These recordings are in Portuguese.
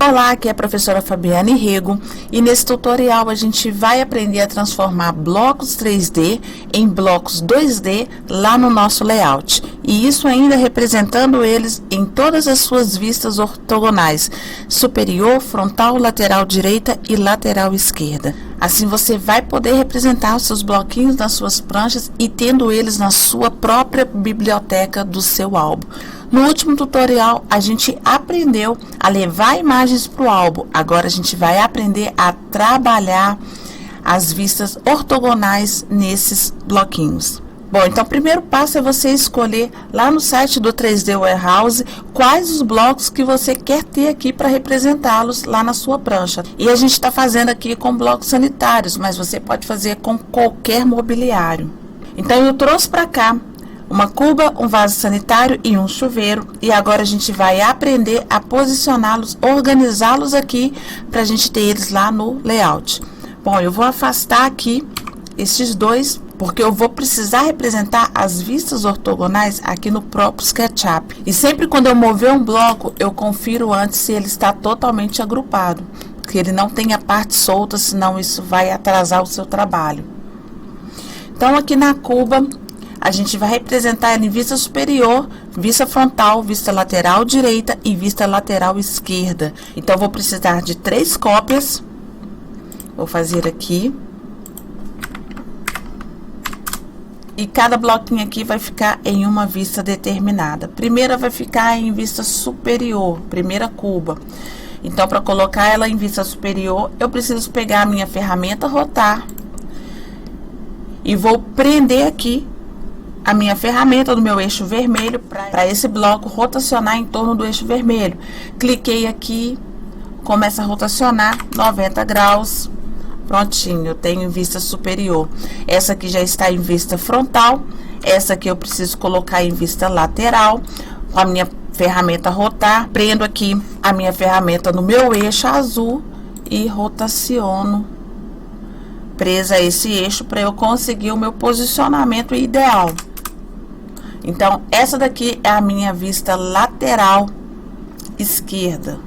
Olá, aqui é a professora Fabiane Rego e nesse tutorial a gente vai aprender a transformar blocos 3D em blocos 2D lá no nosso layout. E isso ainda representando eles em todas as suas vistas ortogonais, superior, frontal, lateral direita e lateral esquerda. Assim você vai poder representar os seus bloquinhos nas suas pranchas e tendo eles na sua própria biblioteca do seu álbum. No último tutorial, a gente aprendeu a levar imagens para o álbum. Agora a gente vai aprender a trabalhar as vistas ortogonais nesses bloquinhos. Bom, então o primeiro passo é você escolher lá no site do 3D Warehouse quais os blocos que você quer ter aqui para representá-los lá na sua prancha. E a gente está fazendo aqui com blocos sanitários, mas você pode fazer com qualquer mobiliário. Então eu trouxe para cá uma cuba, um vaso sanitário e um chuveiro. E agora a gente vai aprender a posicioná-los, organizá-los aqui para a gente ter eles lá no layout. Bom, eu vou afastar aqui esses dois, porque eu vou precisar representar as vistas ortogonais aqui no próprio SketchUp. E sempre quando eu mover um bloco, eu confiro antes se ele está totalmente agrupado, que ele não tenha parte solta, senão isso vai atrasar o seu trabalho. Então aqui na cuba, a gente vai representar ela em vista superior, vista frontal, vista lateral direita e vista lateral esquerda. Então, vou precisar de 3 cópias. Vou fazer aqui. E cada bloquinho aqui vai ficar em uma vista determinada. Primeira vai ficar em vista superior, primeira cuba. Então, para colocar ela em vista superior, eu preciso pegar a minha ferramenta rotar. E vou prender aqui a minha ferramenta do meu eixo vermelho para esse bloco rotacionar em torno do eixo vermelho. Cliquei aqui, começa a rotacionar 90 graus, prontinho, eu tenho em vista superior. Essa aqui já está em vista frontal, essa aqui eu preciso colocar em vista lateral. Com a minha ferramenta rotar, prendo aqui a minha ferramenta no meu eixo azul e rotaciono presa a esse eixo para eu conseguir o meu posicionamento ideal. Então, essa daqui é a minha vista lateral esquerda.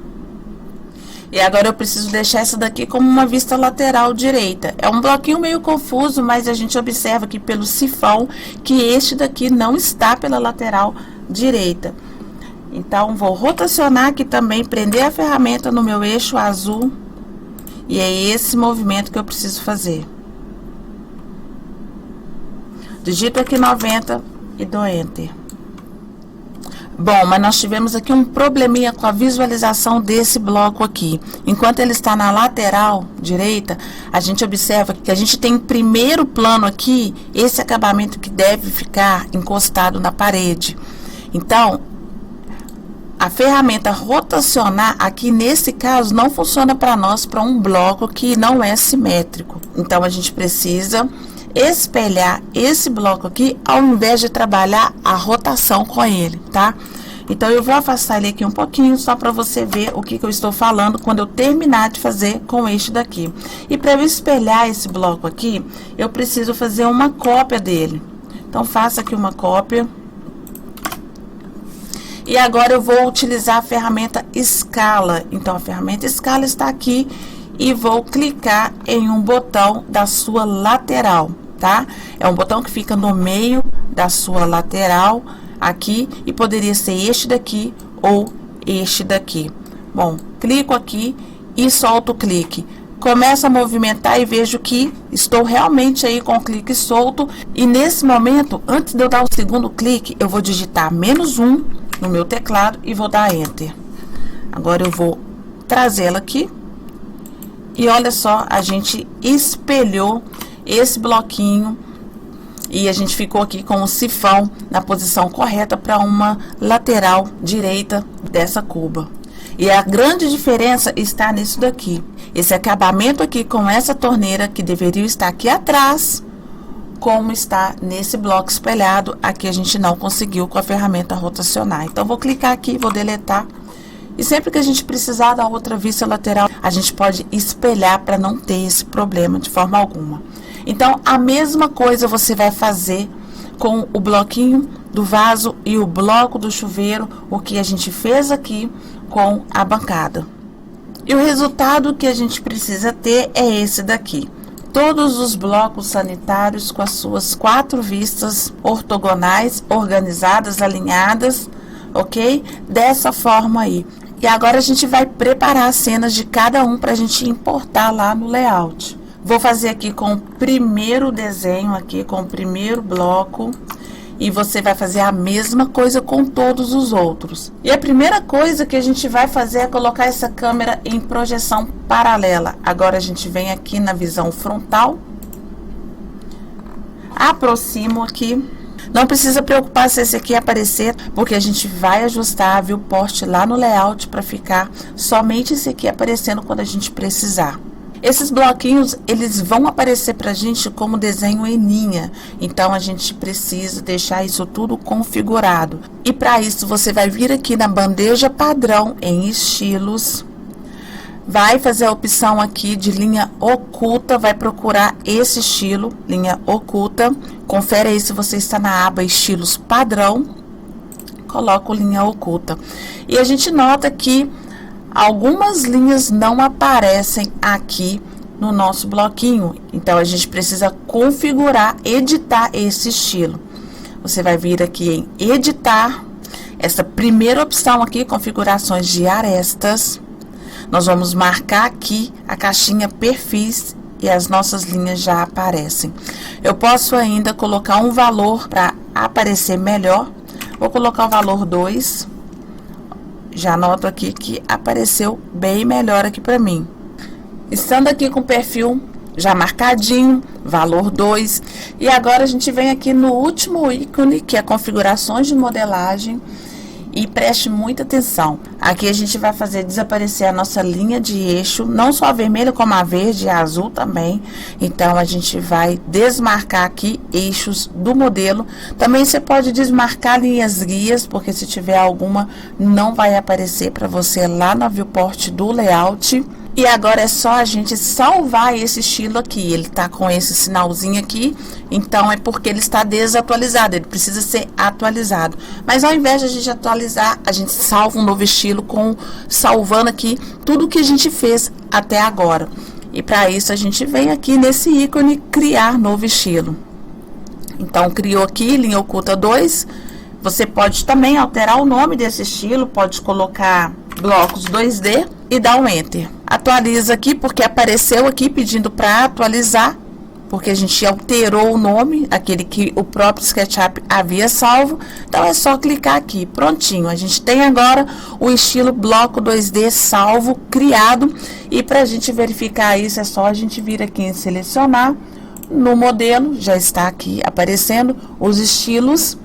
E agora eu preciso deixar essa daqui como uma vista lateral direita. É um bloquinho meio confuso, mas a gente observa aqui pelo sifão que este daqui não está pela lateral direita. Então, vou rotacionar aqui também, prender a ferramenta no meu eixo azul. E é esse movimento que eu preciso fazer. Digito aqui 90 e dou Enter. Bom, mas nós tivemos aqui um probleminha com a visualização desse bloco aqui. Enquanto ele está na lateral direita, a gente observa que a gente tem em primeiro plano aqui esse acabamento que deve ficar encostado na parede. Então, a ferramenta rotacionar aqui nesse caso não funciona para nós, para um bloco que não é simétrico. Então, a gente precisa espelhar esse bloco aqui ao invés de trabalhar a rotação com ele, tá? Então, eu vou afastar ele aqui um pouquinho só para você ver o que eu estou falando quando eu terminar de fazer com este daqui. E para eu espelhar esse bloco aqui, eu preciso fazer uma cópia dele. Então, faça aqui uma cópia. E agora eu vou utilizar a ferramenta escala. Então, a ferramenta escala está aqui e vou clicar em um botão da sua lateral, tá? É um botão que fica no meio da sua lateral aqui e poderia ser este daqui ou este daqui. Bom, clico aqui e solto o clique. Começo a movimentar e vejo que estou realmente aí com o clique solto. E nesse momento, antes de eu dar o segundo clique, eu vou digitar -1 no meu teclado e vou dar Enter. Agora eu vou trazê-la aqui. E olha só, a gente espelhou esse bloquinho e a gente ficou aqui com o sifão na posição correta para uma lateral direita dessa cuba. E a grande diferença está nisso daqui. Esse acabamento aqui com essa torneira que deveria estar aqui atrás, como está nesse bloco espelhado, aqui a gente não conseguiu com a ferramenta rotacionar. Então, vou clicar aqui, vou deletar. E sempre que a gente precisar da outra vista lateral, a gente pode espelhar para não ter esse problema de forma alguma. Então, a mesma coisa você vai fazer com o bloquinho do vaso e o bloco do chuveiro, o que a gente fez aqui com a bancada. E o resultado que a gente precisa ter é esse daqui. Todos os blocos sanitários com as suas 4 vistas ortogonais, organizadas, alinhadas, ok? Dessa forma aí. E agora a gente vai preparar as cenas de cada um para a gente importar lá no layout. Vou fazer aqui com o primeiro desenho aqui, com o primeiro bloco. E você vai fazer a mesma coisa com todos os outros. E a primeira coisa que a gente vai fazer é colocar essa câmera em projeção paralela. Agora a gente vem aqui na visão frontal. Aproximo aqui. Não precisa preocupar se esse aqui aparecer, porque a gente vai ajustar a viewport lá no layout para ficar somente esse aqui aparecendo quando a gente precisar. Esses bloquinhos, eles vão aparecer pra gente como desenho em linha. Então, a gente precisa deixar isso tudo configurado. E para isso, você vai vir aqui na bandeja padrão em estilos. Vai fazer a opção aqui de linha oculta, vai procurar esse estilo, linha oculta. Confere aí se você está na aba estilos padrão. Coloca o linha oculta. E a gente nota que algumas linhas não aparecem aqui no nosso bloquinho. Então, a gente precisa configurar, editar esse estilo. Você vai vir aqui em editar. Essa primeira opção aqui, configurações de arestas. Nós vamos marcar aqui a caixinha perfis e as nossas linhas já aparecem. Eu posso ainda colocar um valor para aparecer melhor. Vou colocar o valor 2. Já noto aqui que apareceu bem melhor aqui para mim. Estando aqui com o perfil já marcadinho, valor 2. E agora a gente vem aqui no último ícone, que é configurações de modelagem. E preste muita atenção. Aqui a gente vai fazer desaparecer a nossa linha de eixo, não só a vermelha, como a verde e a azul também. Então, a gente vai desmarcar aqui eixos do modelo. Também você pode desmarcar linhas guias, porque se tiver alguma, não vai aparecer para você lá na viewport do layout. E agora é só a gente salvar esse estilo aqui. Ele tá com esse sinalzinho aqui, então é porque ele está desatualizado, ele precisa ser atualizado. Mas ao invés de a gente atualizar, a gente salva um novo estilo salvando aqui tudo que a gente fez até agora. E para isso a gente vem aqui nesse ícone criar novo estilo. Então criou aqui linha oculta 2. Você pode também alterar o nome desse estilo, pode colocar blocos 2D e dar um enter. Atualiza aqui porque apareceu aqui pedindo para atualizar, porque a gente alterou o nome, aquele que o próprio SketchUp havia salvo. Então é só clicar aqui, prontinho. A gente tem agora o estilo bloco 2D salvo, criado. E para a gente verificar isso é só a gente vir aqui em selecionar. No modelo já está aqui aparecendo os estilos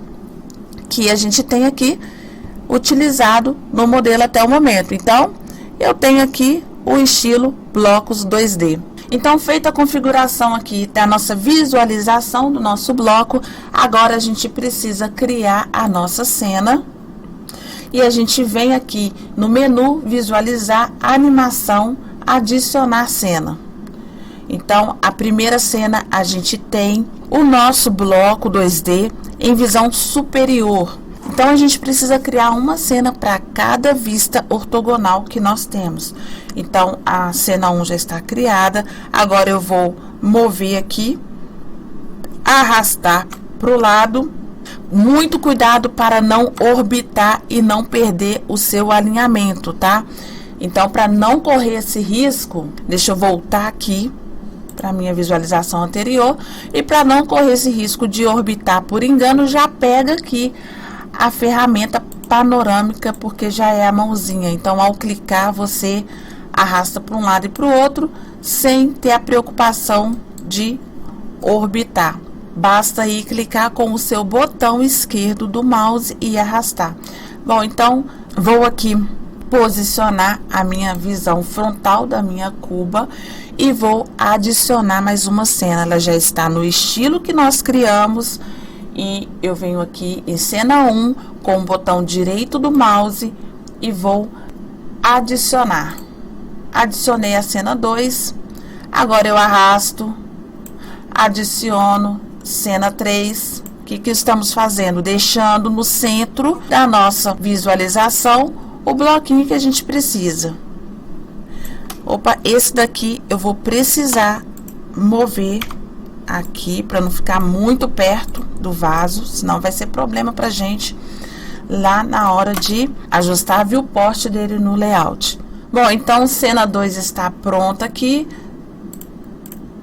que a gente tem aqui utilizado no modelo até o momento. Então, eu tenho aqui o estilo blocos 2D. Então, feita a configuração aqui da nossa visualização do nosso bloco, agora a gente precisa criar a nossa cena. E a gente vem aqui no menu visualizar animação, adicionar cena. Então, a primeira cena a gente tem o nosso bloco 2D em visão superior. Então, a gente precisa criar uma cena para cada vista ortogonal que nós temos. Então, a cena 1 já está criada. Agora, eu vou mover aqui, arrastar para o lado. Muito cuidado para não orbitar e não perder o seu alinhamento, tá? Então, para não correr esse risco, deixa eu voltar aqui para minha visualização anterior. E para não correr esse risco de orbitar por engano, já pega aqui a ferramenta panorâmica, porque já é a mãozinha. Então, ao clicar, você arrasta para um lado e para o outro, sem ter a preocupação de orbitar. Basta aí clicar com o seu botão esquerdo do mouse e arrastar. Bom, então, vou aqui posicionar a minha visão frontal da minha cuba e vou adicionar mais uma cena. Ela já está no estilo que nós criamos. E eu venho aqui em cena 1 com o botão direito do mouse e vou adicionar. Adicionei a cena 2. Agora eu arrasto, adiciono cena 3. O que estamos fazendo? Deixando no centro da nossa visualização o bloquinho que a gente precisa. Opa, esse daqui eu vou precisar mover aqui para não ficar muito perto do vaso, senão vai ser problema pra gente lá na hora de ajustar a viewport dele no layout. Bom, então cena 2 está pronta aqui,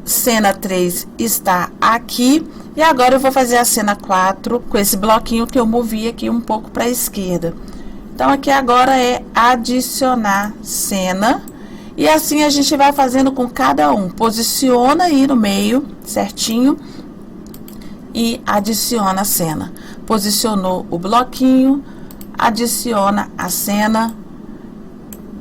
cena 3 está aqui, e agora eu vou fazer a cena 4 com esse bloquinho que eu movi aqui um pouco para a esquerda. Então aqui agora é adicionar cena, e assim a gente vai fazendo com cada um. Posiciona aí no meio certinho e adiciona a cena. Posicionou o bloquinho, adiciona a cena,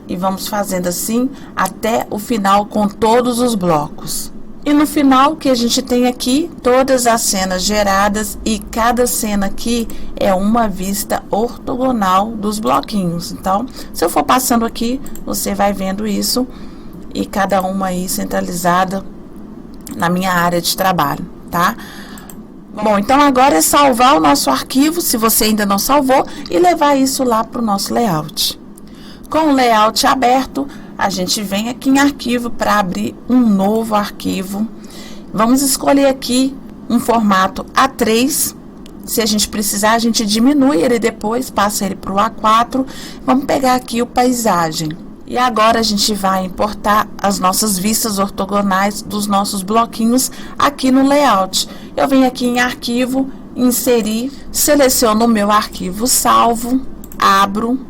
e vamos fazendo assim até o final com todos os blocos. E no final, que a gente tem aqui todas as cenas geradas, e cada cena aqui é uma vista ortogonal dos bloquinhos. Então, se eu for passando aqui, você vai vendo isso, e cada uma aí centralizada na minha área de trabalho, tá? Bom, então agora é salvar o nosso arquivo, se você ainda não salvou, e levar isso lá para o nosso layout. Com o layout aberto, a gente vem aqui em arquivo para abrir um novo arquivo. Vamos escolher aqui um formato A3. Se a gente precisar, a gente diminui ele depois, passa ele para o A4. Vamos pegar aqui o paisagem. E agora a gente vai importar as nossas vistas ortogonais dos nossos bloquinhos aqui no layout. Eu venho aqui em arquivo, inserir, seleciono o meu arquivo salvo, abro.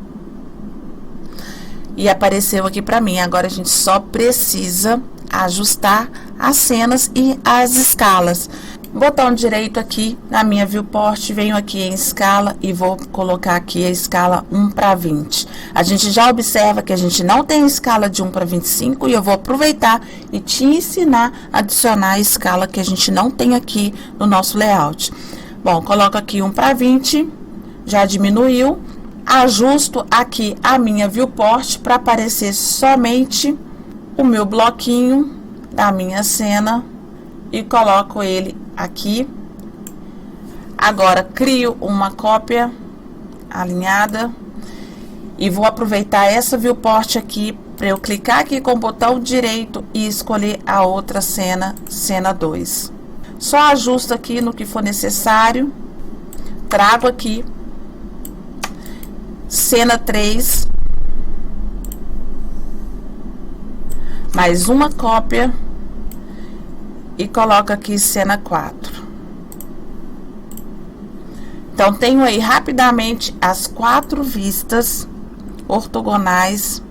E apareceu aqui para mim. Agora a gente só precisa ajustar as cenas e as escalas. Botão direito aqui na minha viewport, venho aqui em escala e vou colocar aqui a escala 1:20. A gente já observa que a gente não tem escala de 1:25, e eu vou aproveitar e te ensinar a adicionar a escala que a gente não tem aqui no nosso layout. Bom, coloco aqui 1:20, já diminuiu. Ajusto aqui a minha viewport para aparecer somente o meu bloquinho da minha cena e coloco ele aqui. Agora crio uma cópia alinhada e vou aproveitar essa viewport aqui para eu clicar aqui com o botão direito e escolher a outra cena, cena 2. Só ajusto aqui no que for necessário, trago aqui cena 3, mais uma cópia e coloco aqui cena 4. Então, tenho aí rapidamente as 4 vistas ortogonais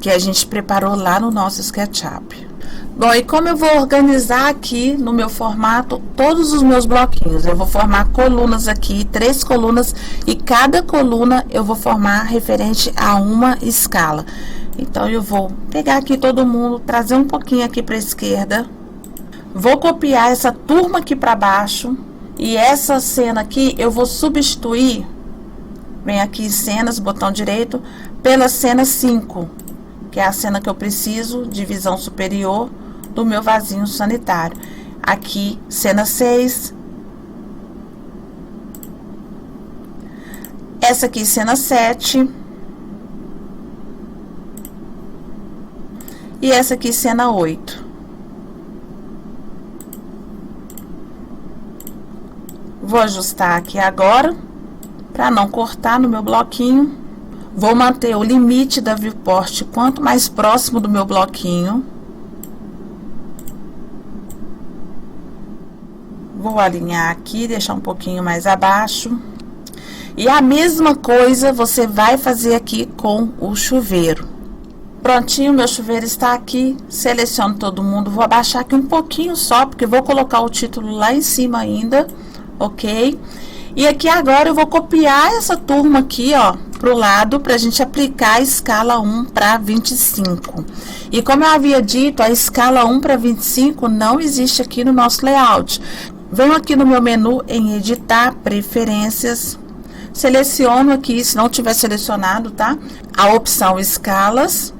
que a gente preparou lá no nosso SketchUp. Bom, e como eu vou organizar aqui no meu formato todos os meus bloquinhos? Eu vou formar colunas aqui, 3 colunas, e cada coluna eu vou formar referente a uma escala. Então, eu vou pegar aqui todo mundo, trazer um pouquinho aqui para a esquerda. Vou copiar essa turma aqui para baixo. E essa cena aqui eu vou substituir, vem aqui em cenas, botão direito, pela cena 5, que é a cena que eu preciso de visão superior do meu vasinho sanitário. Aqui, cena 6. Essa aqui, cena 7. E essa aqui, cena 8. Vou ajustar aqui agora, para não cortar no meu bloquinho. Vou manter o limite da viewport quanto mais próximo do meu bloquinho. Vou alinhar aqui, deixar um pouquinho mais abaixo. E a mesma coisa você vai fazer aqui com o chuveiro. Prontinho, meu chuveiro está aqui. Seleciono todo mundo. Vou abaixar aqui um pouquinho só, porque vou colocar o título lá em cima ainda. Ok? E aqui agora eu vou copiar essa turma aqui, ó, pro lado, pra gente aplicar a escala 1:25. E como eu havia dito, a escala 1:25 não existe aqui no nosso layout. Venho aqui no meu menu em editar, preferências, seleciono aqui, se não tiver selecionado, tá? A opção escalas,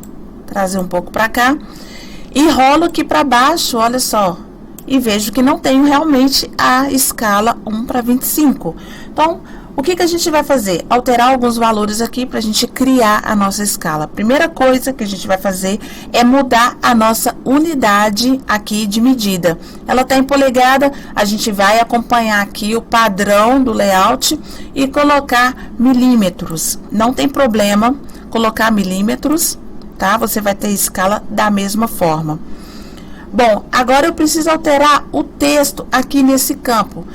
trazer um pouco pra cá, e rolo aqui pra baixo, olha só. E vejo que não tenho realmente a escala 1:25. Então, O que a gente vai fazer? Alterar alguns valores aqui para a gente criar a nossa escala. Primeira coisa que a gente vai fazer é mudar a nossa unidade aqui de medida. Ela está em polegada, a gente vai acompanhar aqui o padrão do layout e colocar milímetros. Não tem problema colocar milímetros, tá? Você vai ter escala da mesma forma. Bom, agora eu preciso alterar o texto aqui nesse campo.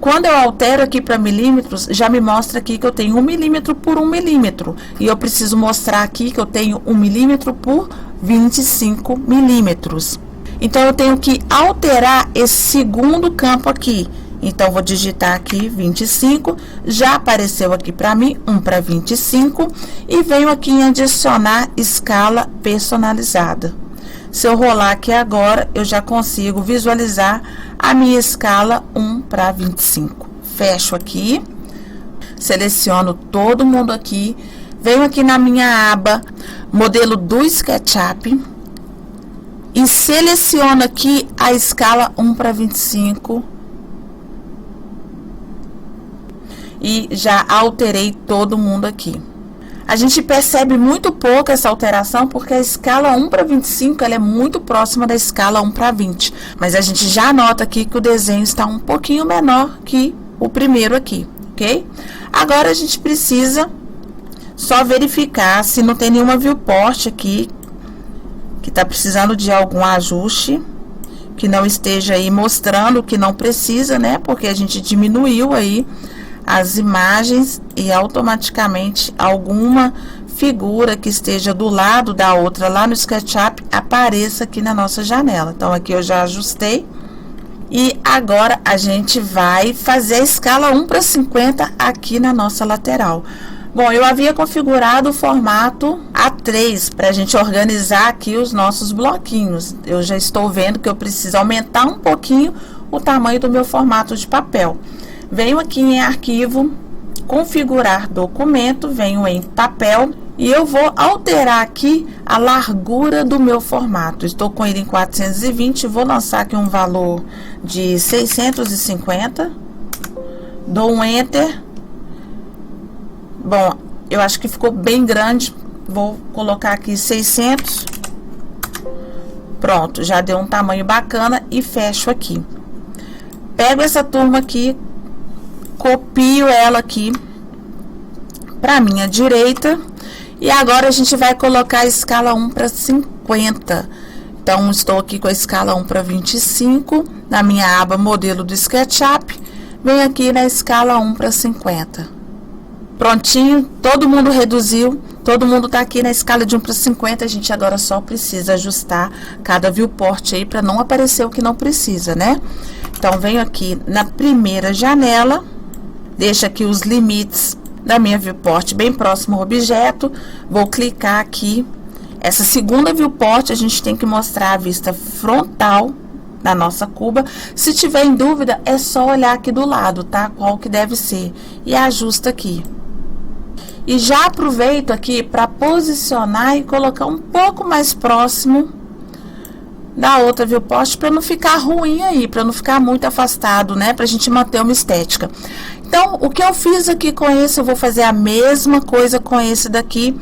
Quando eu altero aqui para milímetros, já me mostra aqui que eu tenho 1 milímetro por 1 milímetro. E eu preciso mostrar aqui que eu tenho 1 milímetro por 25 milímetros. Então, eu tenho que alterar esse segundo campo aqui. Então, vou digitar aqui 25, já apareceu aqui para mim 1 para 25. E venho aqui em adicionar escala personalizada. Se eu rolar aqui agora, eu já consigo visualizar a minha escala 1 para 25. Fecho aqui, seleciono todo mundo aqui, venho aqui na minha aba modelo do SketchUp e seleciono aqui a escala 1 para 25 e já alterei todo mundo aqui. A gente percebe muito pouco essa alteração porque a escala 1 para 25 ela é muito próxima da escala 1 para 20. Mas a gente já nota aqui que o desenho está um pouquinho menor que o primeiro aqui, ok? Agora a gente precisa só verificar se não tem nenhuma viewport aqui que está precisando de algum ajuste, que não esteja aí mostrando que não precisa, né? Porque a gente diminuiu aí as imagens e automaticamente alguma figura que esteja do lado da outra lá no SketchUp apareça aqui na nossa janela. Então, aqui eu já ajustei. E agora a gente vai fazer a escala 1 para 50 aqui na nossa lateral. Bom, eu havia configurado o formato A3 para a gente organizar aqui os nossos bloquinhos. Eu já estou vendo que eu preciso aumentar um pouquinho o tamanho do meu formato de papel. Venho aqui em arquivo, configurar documento, venho em papel e eu vou alterar aqui a largura do meu formato. Estou com ele em 420, vou lançar aqui um valor de 650, dou um Enter. Bom, eu acho que ficou bem grande, vou colocar aqui 600. Pronto, já deu um tamanho bacana e fecho aqui. Pego essa turma aqui, copio ela aqui para minha direita e agora a gente vai colocar a escala 1 para 50. Então, estou aqui com a escala 1 para 25 na minha aba modelo do SketchUp, venho aqui na escala 1 para 50. Prontinho, todo mundo reduziu, todo mundo tá aqui na escala de 1 para 50, a gente agora só precisa ajustar cada viewport aí para não aparecer o que não precisa, né? Então, venho aqui na primeira janela, deixo aqui os limites da minha viewport bem próximo ao objeto, vou clicar aqui. Essa segunda viewport a gente tem que mostrar a vista frontal da nossa cuba. Se tiver em dúvida, é só olhar aqui do lado, tá? Qual que deve ser. E ajusta aqui. E já aproveito aqui para posicionar e colocar um pouco mais próximo da outra viewport para não ficar ruim aí, para não ficar muito afastado, né? Pra gente manter uma estética. Então, o que eu fiz aqui com esse, eu vou fazer a mesma coisa com esse daqui.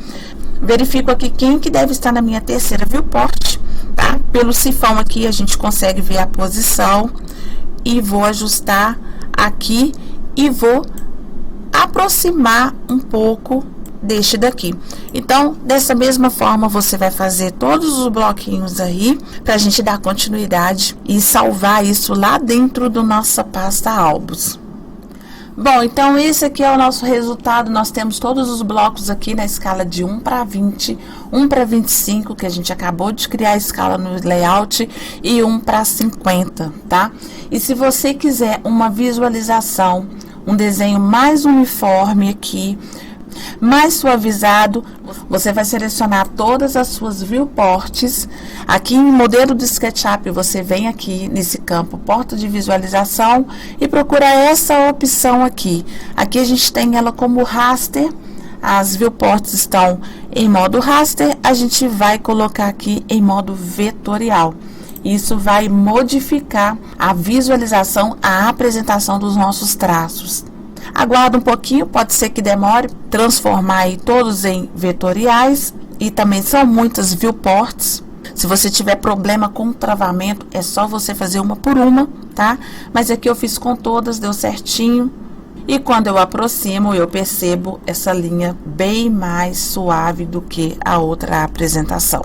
Verifico aqui quem que deve estar na minha terceira viewport, tá? Pelo sifão aqui a gente consegue ver a posição e vou ajustar aqui e vou aproximar um pouco deste daqui. Então, dessa mesma forma, você vai fazer todos os bloquinhos aí, pra gente dar continuidade e salvar isso lá dentro do nossa pasta álbuns. Bom, então esse aqui é o nosso resultado. Nós temos todos os blocos aqui na escala de 1 para 20, 1 para 25, que a gente acabou de criar a escala no layout, e 1 para 50, tá? E se você quiser uma visualização, um desenho mais uniforme aqui, mais suavizado, você vai selecionar todas as suas viewports. Aqui em modelo do SketchUp, você vem aqui nesse campo porta de visualização e procura essa opção aqui. Aqui a gente tem ela como raster, as viewports estão em modo raster, a gente vai colocar aqui em modo vetorial. Isso vai modificar a visualização, a apresentação dos nossos traços, Aguarda um pouquinho, pode ser que demore, transformar aí todos em vetoriais, e também são muitas viewports. Se você tiver problema com o travamento, é só você fazer uma por uma, tá? Mas aqui eu fiz com todas, deu certinho. E quando eu aproximo, eu percebo essa linha bem mais suave do que a outra apresentação.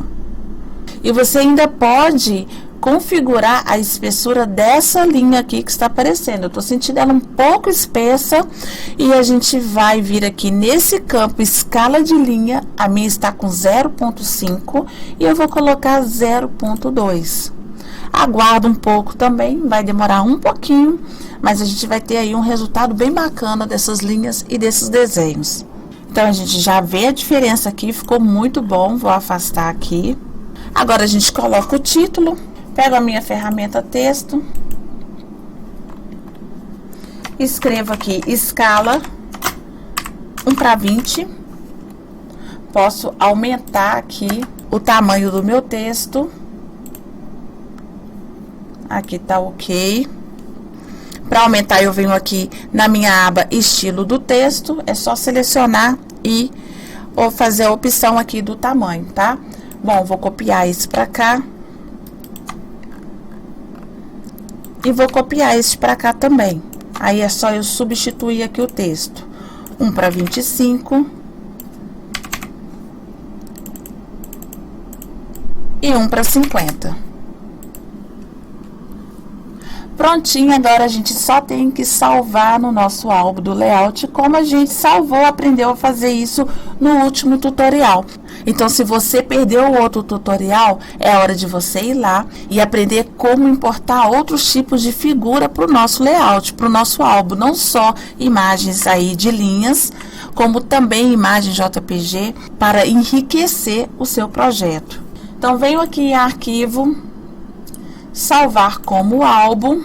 E você ainda pode configurar a espessura dessa linha aqui que está aparecendo. Eu tô sentindo ela um pouco espessa, e a gente vai vir aqui nesse campo escala de linha. A minha está com 0,5 e eu vou colocar 0,2. Aguardo um pouco também, vai demorar um pouquinho, mas a gente vai ter aí um resultado bem bacana dessas linhas e desses desenhos. Então, a gente já vê a diferença aqui, ficou muito bom. Vou afastar aqui. Agora, a gente coloca o título. Pego a minha ferramenta texto, escrevo aqui escala 1:20. Posso aumentar aqui o tamanho do meu texto. Aqui tá ok. Para aumentar, eu venho aqui na minha aba estilo do texto, é só selecionar e ou fazer a opção aqui do tamanho, tá? Bom, vou copiar isso para cá. E vou copiar esse para cá também. Aí é só eu substituir aqui o texto. 1:25. E 1:50. Prontinho, agora a gente só tem que salvar no nosso álbum do layout, como a gente salvou, aprendeu a fazer isso no último tutorial. Então, se você perdeu o outro tutorial, é hora de você ir lá e aprender como importar outros tipos de figura para o nosso layout, para o nosso álbum. Não só imagens aí de linhas, como também imagens JPG para enriquecer o seu projeto. Então, venho aqui em arquivo, salvar como álbum,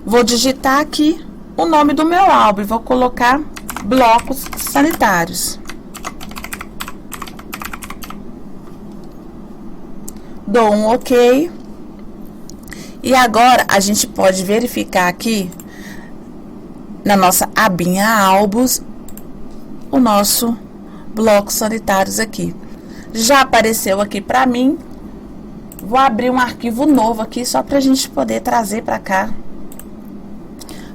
vou digitar aqui o nome do meu álbum e vou colocar blocos sanitários. Dou um OK. E agora, a gente pode verificar aqui, na nossa abinha álbuns, o nosso bloco sanitários aqui. Já apareceu aqui pra mim. Vou abrir um arquivo novo aqui, só pra gente poder trazer pra cá.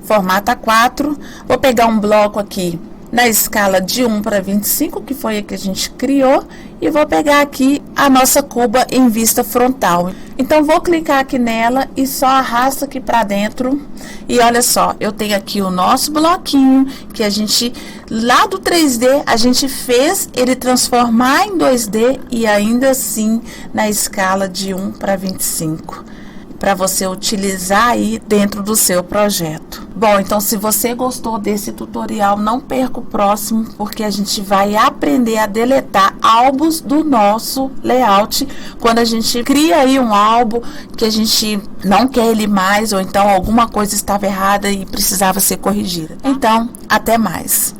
Formato A4. Vou pegar um bloco aqui na escala de 1:25, que foi a que a gente criou, e vou pegar aqui a nossa cuba em vista frontal. Então, vou clicar aqui nela e só arrasto aqui para dentro. E olha só, eu tenho aqui o nosso bloquinho, que a gente, lá do 3D, a gente fez ele transformar em 2D e ainda assim na escala de 1:25. Para você utilizar aí dentro do seu projeto. Bom, então se você gostou desse tutorial, não perca o próximo, porque a gente vai aprender a deletar álbuns do nosso layout, quando a gente cria aí um álbum que a gente não quer ele mais, ou então alguma coisa estava errada e precisava ser corrigida. Então, até mais!